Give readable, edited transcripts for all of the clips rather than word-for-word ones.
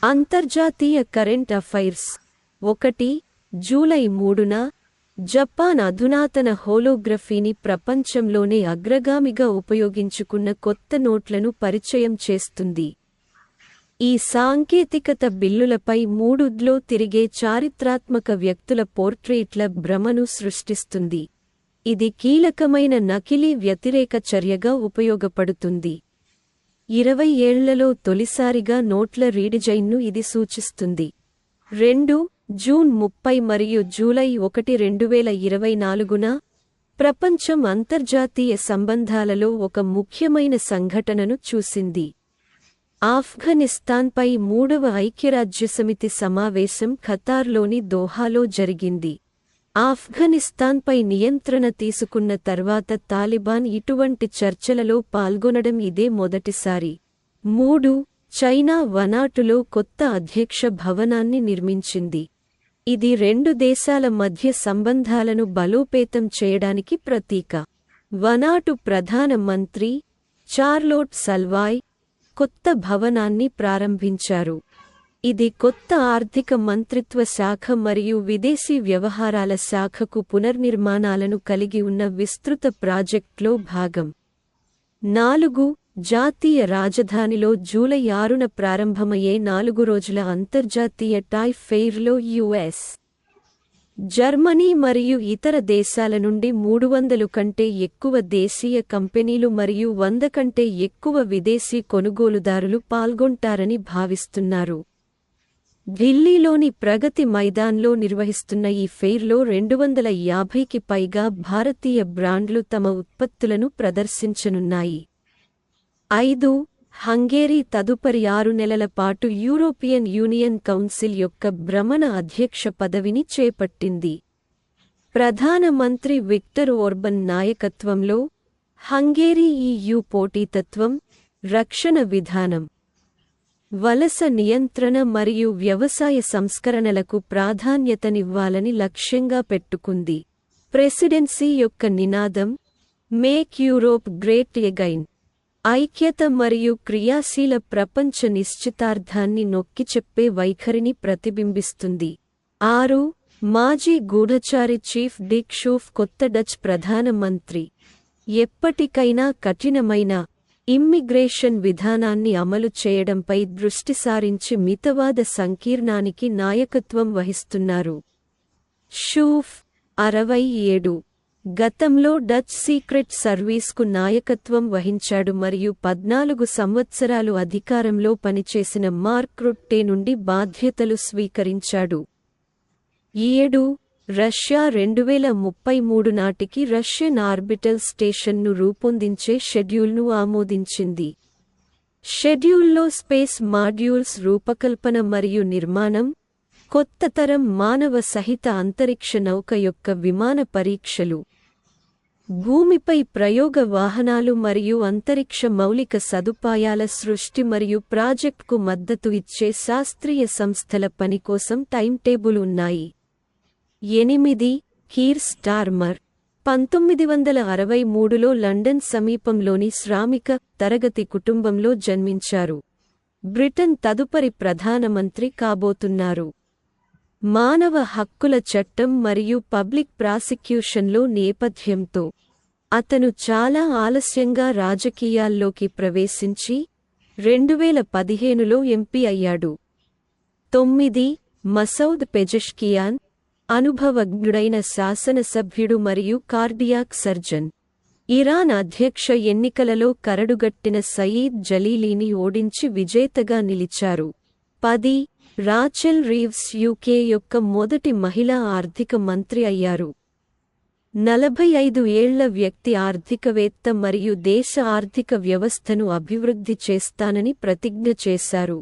అంతర్జాతీయ current affairs 1 July 3న Japan అధునాతన హోలోగ్రఫీని ప్రపంచంలోనే అగ్రగామిగా ఉపయోగించుకున్న కొత్త నోట్లను పరిచయం చేస్తుంది. ఈ సాంకేతికత బిల్లులపై 3Dలో తిరిగే చారిత్రాత్మక వ్యక్తుల పోర్ట్రెయిట్ల భ్రమను సృష్టిస్తుంది. ఇది కీలకమైన నకిలీ వ్యతిరేక చర్యగా ఉపయోగపడుతుంది. 20 ఏళ్లలో తొలిసారిగా నోట్ల రీడిజైన్ను ఇది సూచిస్తుంది. 2 జూన్ 30 మరియు జూలై 1, 2024న ప్రపంచం అంతర్జాతీయ సంబంధాలలో ఒక ముఖ్యమైన సంఘటనను చూసింది. ఆఫ్ఘనిస్తాన్పై 3వ ఐక్యరాజ్యసమితి సమావేశం ఖతార్లోని దోహాలో జరిగింది. ఆఫ్ఘనిస్తాన్పై నియంత్రణ తీసుకున్న తర్వాత తాలిబాన్ ఇటువంటి చర్చలలో పాల్గొనడం ఇదే మొదటిసారి. 3 చైనా వనాటులో కొత్త అధ్యక్ష భవనాన్ని నిర్మించింది. ఇది 2 దేశాల మధ్య సంబంధాలను బలోపేతం చేయడానికి ప్రతీక. వనాటు ప్రధాన మంత్రి చార్లోట్ సల్వాయ్ కొత్త భవనాన్ని ప్రారంభించారు. ఇది కొత్త ఆర్థిక మంత్రిత్వ శాఖ మరియు విదేశీ వ్యవహారాల శాఖకు పునర్నిర్మాణాలను కలిగి ఉన్న విస్తృత ప్రాజెక్ట్లో భాగం. 4 జాతీయ రాజధానిలో జూలై 6న ప్రారంభమయ్యే 4 రోజుల అంతర్జాతీయ టాయ్ ఫెయిర్లో యుఎస్, జర్మనీ మరియు ఇతర దేశాల నుండి 300 కంటే ఎక్కువ దేశీయ కంపెనీలు మరియు 100 కంటే ఎక్కువ విదేశీ కొనుగోలుదారులు పాల్గొంటారని భావిస్తున్నారు. ఢిల్లీలోని ప్రగతి మైదాన్లో నిర్వహిస్తున్న ఈ ఫెయిర్లో 250కి పైగా భారతీయ బ్రాండ్లు తమ ఉత్పత్తులను ప్రదర్శించనున్నాయి. 5 హంగేరీ తదుపరి 6 నెలల పాటు యూరోపియన్ యూనియన్ కౌన్సిల్ యొక్క భ్రమణ అధ్యక్ష పదవిని చేపట్టింది. ప్రధానమంత్రి విక్టర్ ఓర్బన్ నాయకత్వంలో హంగేరీ EU పోటీతత్వం, రక్షణ విధానం, వలస నియంత్రణ మరియు వ్యవసాయ సంస్కరణలకు ప్రాధాన్యతనివ్వాలని లక్ష్యంగా పెట్టుకుంది. ప్రెసిడెన్సీ యొక్క నినాదం మేక్ యూరోప్ గ్రేట్ ఎగైన్, ఐక్యత మరియు క్రియాశీల ప్రపంచ నిశ్చితార్థాన్ని నొక్కిచెప్పే వైఖరిని ప్రతిబింబిస్తుంది. 6 మాజీ గూఢచారి చీఫ్ డిక్ షూఫ్ కొత్త డచ్ ప్రధానమంత్రి ఎప్పటికైనా కఠినమైన ఇమ్మిగ్రేషన్ విధానాన్ని అమలు చేయడంపై దృష్టి సారించి మితవాద సంకీర్ణానికి నాయకత్వం వహిస్తున్నారు. షూఫ్ 67 గతంలో డచ్ సీక్రెట్ సర్వీస్కు నాయకత్వం వహించాడు మరియు 14 సంవత్సరాలు అధికారంలో పనిచేసిన మార్క్ రుట్టే నుండి బాధ్యతలు స్వీకరించాడు. 7 రష్యా 2033 నాటికి రష్యన్ ఆర్బిటల్ స్టేషన్ను రూపొందించే షెడ్యూల్ను ఆమోదించింది. షెడ్యూల్లో స్పేస్ మాడ్యూల్స్ రూపకల్పన మరియు నిర్మాణం, కొత్త తరం మానవ సహిత అంతరిక్ష నౌక యొక్క విమాన పరీక్షలు, భూమిపై ప్రయోగ వాహనాలు మరియు అంతరిక్ష మౌలిక సదుపాయాల సృష్టి మరియు ప్రాజెక్ట్కు మద్దతు ఇచ్చే శాస్త్రీయ సంస్థల పని కోసం టైంటేబుల్ ఉన్నాయి. 8 కీర్ స్టార్మర్ 1963లో లండన్ సమీపంలోని శ్రామిక తరగతి కుటుంబంలో జన్మించారు. బ్రిటన్ తదుపరి ప్రధానమంత్రి కాబోతున్నారు. మానవ హక్కుల చట్టం మరియు పబ్లిక్ ప్రాసిక్యూషన్లో నేపథ్యంతో అతను చాలా ఆలస్యంగా రాజకీయాల్లోకి ప్రవేశించి 2015లో ఎంపీ అయ్యాడు. 9 మసౌద్ పెజెష్కియాన్ అనుభవజ్ఞుడైన శాసనసభ్యుడు మరియు కార్డియాక్ సర్జన్. ఇరాన్ అధ్యక్ష ఎన్నికలలో కరడుగట్టిన సయీద్ జలీలీని ఓడించి విజేతగా నిలిచారు. 10 రాచెల్ రీవ్స్ యూకే యొక్క మొదటి మహిళా ఆర్థిక మంత్రి అయ్యారు. 45 ఏళ్ల వ్యక్తి ఆర్థికవేత్త మరియు దేశ ఆర్థిక వ్యవస్థను అభివృద్ధి చేస్తానని ప్రతిజ్ఞ చేశారు.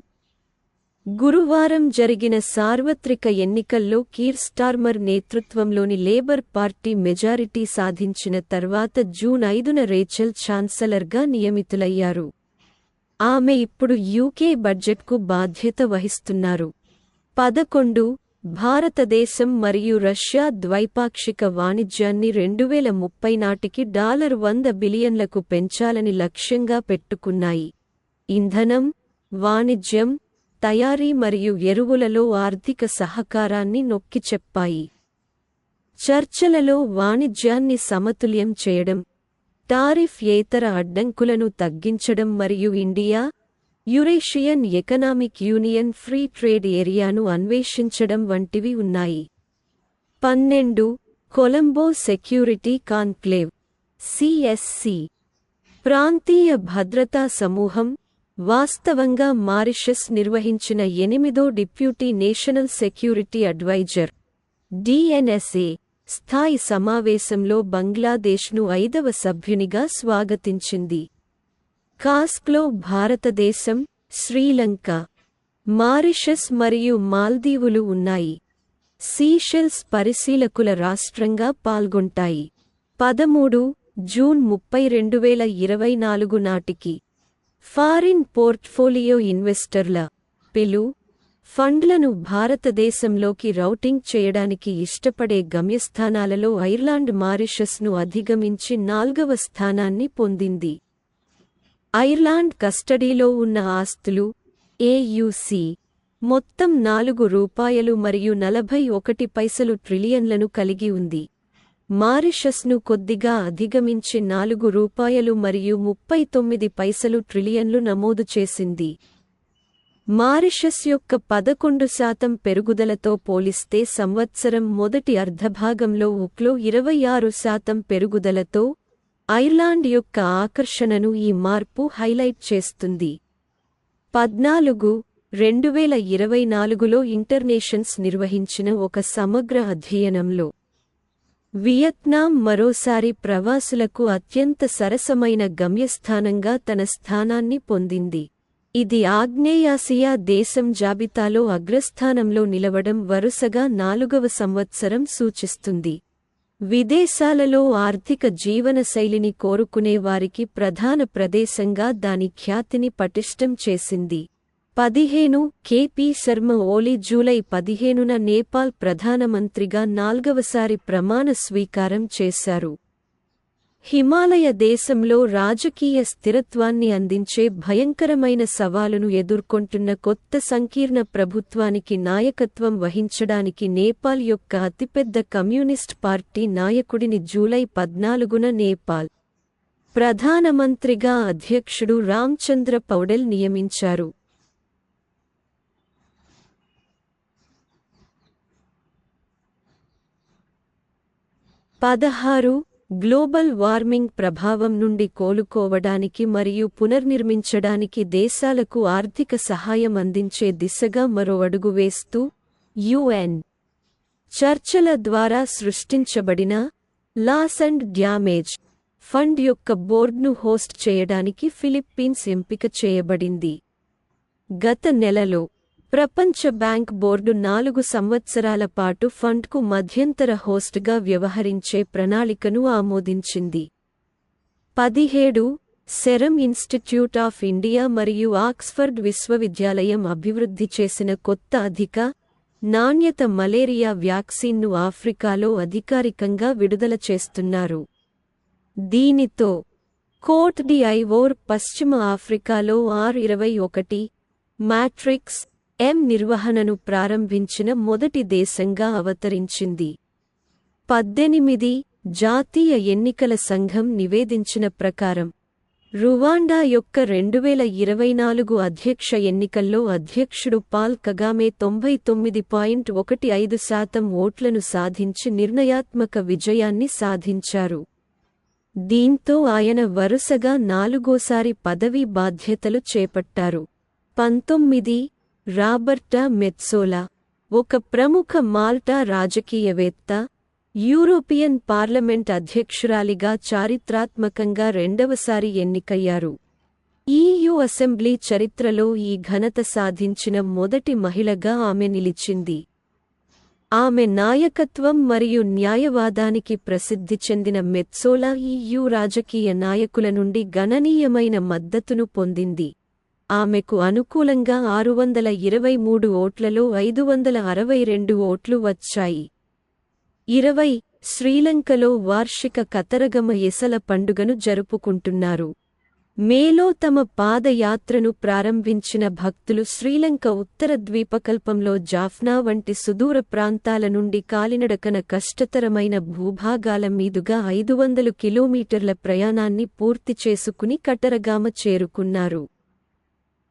గురువారం జరిగిన సార్వత్రిక ఎన్నికల్లో కీర్ స్టార్మర్ నేతృత్వంలోని లేబర్ పార్టీ మెజారిటీ సాధించిన తర్వాత జూన్ 5న రేచెల్ ఛాన్సలర్గా నియమితులయ్యారు. ఆమె ఇప్పుడు యూకే బడ్జెట్కు బాధ్యత వహిస్తున్నారు. 11 భారతదేశం మరియు రష్యా ద్వైపాక్షిక వాణిజ్యాన్ని 2030 నాటికి $100 బిలియన్లకు పెంచాలని లక్ష్యంగా పెట్టుకున్నాయి. ఇంధనం, వాణిజ్యం, తయారీ మరియు ఎరువులలో ఆర్థిక సహకారాన్ని నొక్కిచెప్పాయి. చర్చలలో వాణిజ్యాన్ని సమతుల్యం చేయడం, టారిఫ్-యేతర అడ్డంకులను తగ్గించడం మరియు India, Eurasian Economic Union free trade ఏరియాను అన్వేషించడం వంటివి ఉన్నాయి. 12 కొలంబో సెక్యూరిటీ కాన్క్లేవ్ (సిఎస్సి) ప్రాంతీయ భద్రతా సమూహం, వాస్తవంగా మారిషస్ నిర్వహించిన 8వ డిప్యూటీ నేషనల్ సెక్యూరిటీ అడ్వైజర్ (డిఎన్ఎస్ఏ) స్థాయి సమావేశంలో బంగ్లాదేశ్ను 5వ సభ్యునిగా స్వాగతించింది. కాస్క్లో భారతదేశం, శ్రీలంక, మారిషస్ మరియు మాల్దీవులు ఉన్నాయి. సీషెల్స్ పరిశీలకుల రాష్ట్రంగా పాల్గొంటాయి. 13 జూన్ 30, 2024 నాటికి ఫారిన్ పోర్ట్ఫోలియో ఇన్వెస్టర్ల (పిలు) ఫండ్లను భారతదేశంలోకి రౌటింగ్ చేయడానికి ఇష్టపడే గమ్యస్థానాలలో ఐర్లాండ్ మారిషస్ను అధిగమించి 4వ స్థానాన్ని పొందింది. ఐర్లాండ్ కస్టడీలో ఉన్న ఆస్తులు ఏయుసి మొత్తం $4.41 ట్రిలియన్లను కలిగి ఉంది. మారిషస్ను కొద్దిగా అధిగమించి $4.39 ట్రిలియన్లు నమోదు చేసింది. మారిషస్ యొక్క 11% పెరుగుదలతో పోలిస్తే సంవత్సరం మొదటి అర్ధభాగంలో UCలో 26% పెరుగుదలతో ఐర్లాండ్ యొక్క ఆకర్షణను ఈ మార్పు హైలైట్ చేస్తుంది. 14 2024లో ఇంటర్నేషన్స్ నిర్వహించిన ఒక సమగ్ర అధ్యయనంలో వియత్నాం మరోసారి ప్రవాసులకు అత్యంత సరసమైన గమ్యస్థానంగా తన స్థానాన్ని పొందింది. ఇది ఆగ్నేయాసియా దేశం జాబితాలో అగ్రస్థానంలో నిలవడం వరుసగా 4వ సంవత్సరం సూచిస్తుంది. విదేశాలలో ఆర్థిక జీవనశైలిని కోరుకునే వారికి ప్రధాన ప్రదేశంగా దాని ఖ్యాతిని పటిష్టం చేసింది. 15 కెపి శర్మ ఓలీ జూలై 15న నేపాల్ ప్రధానమంత్రిగా 4వసారి ప్రమాణ స్వీకారం చేశారు. హిమాలయ దేశంలో రాజకీయ స్థిరత్వాన్ని అందించే భయంకరమైన సవాలును ఎదుర్కొంటున్న కొత్త సంకీర్ణ ప్రభుత్వానికి నాయకత్వం వహించడానికి నేపాల్ యొక్క అతిపెద్ద కమ్యూనిస్ట్ పార్టీ నాయకుడిని జూలై 14న నేపాల్ ప్రధానమంత్రిగా అధ్యక్షుడు రామ్చంద్ర పౌడెల్ నియమించారు. 16 గ్లోబల్ వార్మింగ్ ప్రభావం నుండి కోలుకోవడానికి మరియు పునర్నిర్మించడానికి దేశాలకు ఆర్థిక సహాయం అందించే దిశగా మరో అడుగు వేస్తూ యుఎన్ చర్చల ద్వారా సృష్టించబడిన లాస్ అండ్ డ్యామేజ్ ఫండ్ యొక్క బోర్డ్ను హోస్ట్ చేయడానికి ఫిలిప్పీన్స్ ఎంపిక చేయబడింది. గత నెలలో ప్రపంచ బ్యాంక్ బోర్డు 4 సంవత్సరాల పాటు ఫండ్కు మధ్యంతర హోస్ట్గా వ్యవహరించే ప్రణాళికను ఆమోదించింది. 17 సెరమ్ ఇన్స్టిట్యూట్ ఆఫ్ ఇండియా మరియు ఆక్స్ఫర్డ్ విశ్వవిద్యాలయం అభివృద్ధి చేసిన కొత్త అధిక నాణ్యత మలేరియా వ్యాక్సిన్ను ఆఫ్రికాలో అధికారికంగా విడుదల చేస్తున్నారు. దీనితో కోట్ డిఐవోర్ పశ్చిమ ఆఫ్రికాలో R21 మ్యాట్రిక్స్ M నిర్వహణను ప్రారంభించిన మొదటి దేశంగా అవతరించింది. 18 జాతీయ ఎన్నికల సంఘం నివేదించిన ప్రకారం రువాండా యొక్క 2024 అధ్యక్ష ఎన్నికల్లో అధ్యక్షుడు పాల్ కగామే 99.15% ఓట్లను సాధించి నిర్ణయాత్మక విజయాన్ని సాధించారు. దీంతో ఆయన వరుసగా 4వసారి పదవీ బాధ్యతలు చేపట్టారు. 19 రాబర్టా మెత్సోలా, ఒక ప్రముఖ మాల్టా రాజకీయవేత్త, యూరోపియన్ పార్లమెంట్ అధ్యక్షురాలిగా చారిత్రాత్మకంగా 2వసారి ఎన్నికయ్యారు. EU అసెంబ్లీ చరిత్రలో ఈ ఘనత సాధించిన మొదటి మహిళగా ఆమె నిలిచింది. ఆమె నాయకత్వం మరియు న్యాయవాదానికి ప్రసిద్ధి చెందిన మెత్సోలా EU రాజకీయ నాయకుల నుండి గణనీయమైన మద్దతును పొందింది. ఆమెకు అనుకూలంగా 623 ఓట్లలో 562 ఓట్లు వచ్చాయి. 20 శ్రీలంకలో వార్షిక కతరగమ ఎసల పండుగను జరుపుకుంటున్నారు. మేలో తమ పాదయాత్రను ప్రారంభించిన భక్తులు శ్రీలంక ఉత్తర ద్వీపకల్పంలో జాఫ్నా వంటి సుదూర ప్రాంతాల నుండి కాలినడకన కష్టతరమైన భూభాగాల మీదుగా 500 కిలోమీటర్ల ప్రయాణాన్ని పూర్తి చేసుకుని కటరగామ చేరుకున్నారు.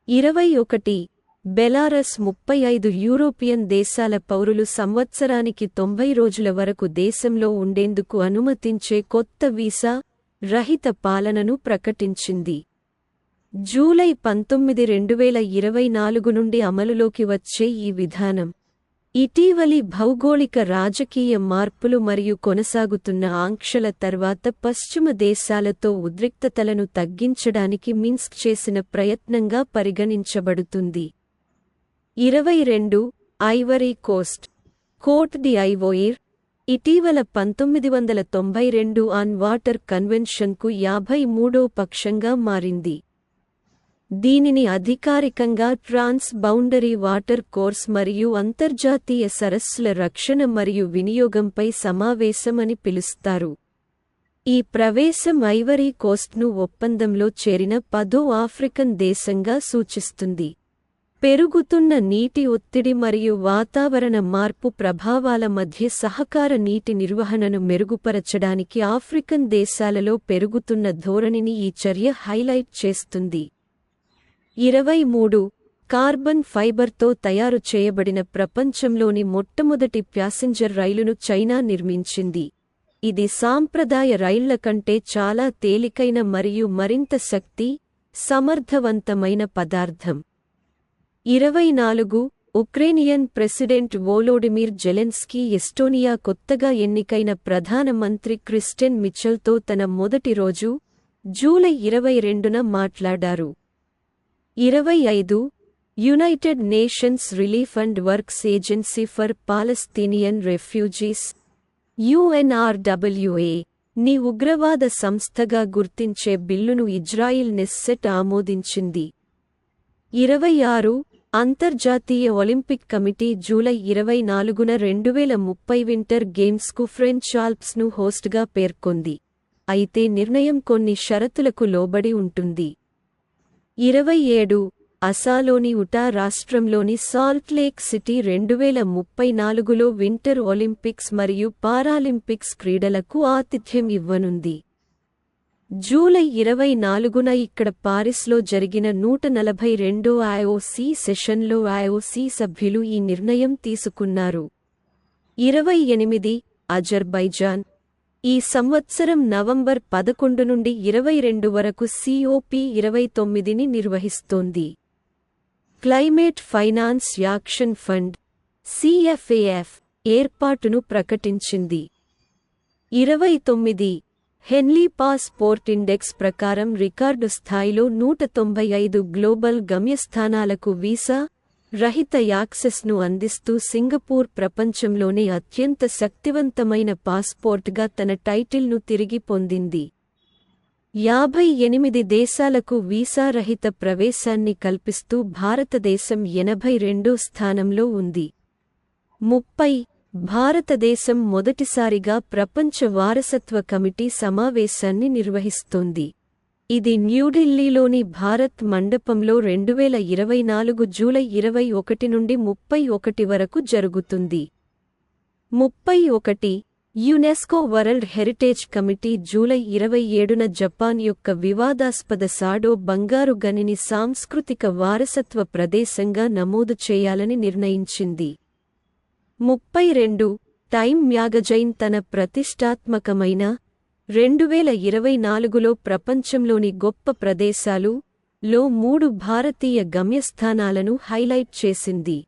21 బెలారస్ 35 యూరోపియన్ దేశాల పౌరులు సంవత్సరానికి 90 రోజుల వరకు దేశంలో ఉండేందుకు అనుమతించే కొత్త వీసా రహిత పాలనను ప్రకటించింది. జూలై 19, 2024 నుండి అమలులోకి వచ్చే ఈ విధానం ఇటీవలి భౌగోళిక రాజకీయ మార్పులు మరియు కొనసాగుతున్న ఆంక్షల తర్వాత పశ్చిమ దేశాలతో ఉద్రిక్తతలను తగ్గించడానికి మిన్స్క్ చేసిన ప్రయత్నంగా పరిగణించబడుతుంది. 22 ఐవరీ కోస్ట్ కోట్ డి ఐవోయిర్ ఇటీవల 1992 ఆన్ వాటర్ కన్వెన్షన్కు 53వ పక్షంగా మారింది. దీనిని అధికారికంగా ట్రాన్స్ బౌండరీ వాటర్ కోర్స్ మరియు అంతర్జాతీయ సరస్సుల రక్షణ మరియు వినియోగంపై సమావేశం అని పిలుస్తారు. ఈ ప్రవేశం ఐవరీ కోస్ట్ను ఒప్పందంలో చేరిన 10వ ఆఫ్రికన్ దేశంగా సూచిస్తుంది. పెరుగుతున్న నీటి ఒత్తిడి మరియు వాతావరణ మార్పు ప్రభావాల మధ్య సహకార నీటి నిర్వహణను మెరుగుపరచడానికి ఆఫ్రికన్ దేశాలలో పెరుగుతున్న ధోరణిని ఈ చర్య హైలైట్ చేస్తుంది. 23 కార్బన్ ఫైబర్తో తయారు చేయబడిన ప్రపంచంలోని మొట్టమొదటి ప్యాసింజర్ రైలును చైనా నిర్మించింది. ఇది సాంప్రదాయ రైళ్ల కంటే చాలా తేలికైన మరియు మరింత శక్తి సమర్థవంతమైన పదార్థం. 24 Ukrainian president Volodymyr Zelensky Estonia కొత్తగా ఎన్నికైన ప్రధానమంత్రి క్రిస్టెన్ మిచెల్తో తన మొదటి రోజు జూలై 22న మాట్లాడారు. 25 United nations relief and works agency for Palestinian refugees UNRWA ని ఉగ్రవాద సంస్థగా గుర్తించే బిల్లును ఇజ్రాయిల్ నెస్సెట్ ఆమోదించింది. 26 అంతర్జాతీయ ఒలింపిక్ కమిటీ జూలై 24న 2030 వింటర్ గేమ్స్కు ఫ్రెంచ్ ఆల్ప్స్ను హోస్ట్గా పేర్కొంది. అయితే నిర్ణయం కొన్ని షరతులకు లోబడి ఉంటుంది. 27 అసాలోని ఉటా రాష్ట్రంలోని సాల్ట్ లేక్ సిటీ 2034లో వింటర్ ఒలింపిక్స్ మరియు పారాలింపిక్స్ క్రీడలకు ఆతిథ్యం ఇవ్వనుంది. జూలై 24న ఇక్కడ పారిస్లో జరిగిన 142వ IOC సెషన్లో IOC సభ్యులు ఈ నిర్ణయం తీసుకున్నారు. 28 అజర్బైజాన్ ఈ సంవత్సరం నవంబర్ 11 నుండి 22 వరకు COP29ని నిర్వహిస్తోంది. Climate finance action fund CFAF ఏర్పాటును ప్రకటించింది. 29 హెన్లీ పాస్ పోర్ట్ ఇండెక్స్ ప్రకారం రికార్డు స్థాయిలో 195 గ్లోబల్ గమ్యస్థానాలకు వీసా రహిత యాక్సెస్ను అందిస్తూ సింగపూర్ ప్రపంచంలోనే అత్యంత శక్తివంతమైన పాస్పోర్ట్గా తన టైటిల్ను తిరిగి పొందింది. 58 దేశాలకు వీసారహిత ప్రవేశాన్ని కల్పిస్తూ భారతదేశం 82వ స్థానంలో ఉంది. 30 భారతదేశం మొదటిసారిగా ప్రపంచ వారసత్వ కమిటీ సమావేశాన్ని నిర్వహిస్తోంది. ఇది న్యూఢిల్లీలోని భారత్ మండపంలో 2024 జూలై 21 నుండి 31 వరకు జరుగుతుంది. 31 UNESCO World Heritage Committee July 27న జపాన్ యొక్క వివాదాస్పద సాడో బంగారు గనిని సాంస్కృతిక వారసత్వ ప్రదేశంగా నమోదు చేయాలని నిర్ణయించింది. 32 టైమ్ మ్యాగజైన్ తన ప్రతిష్టాత్మకమైన 2024లో ప్రపంచంలోని గొప్ప ప్రదేశాలు లో 3 భారతీయ గమ్యస్థానాలను హైలైట్ చేసింది.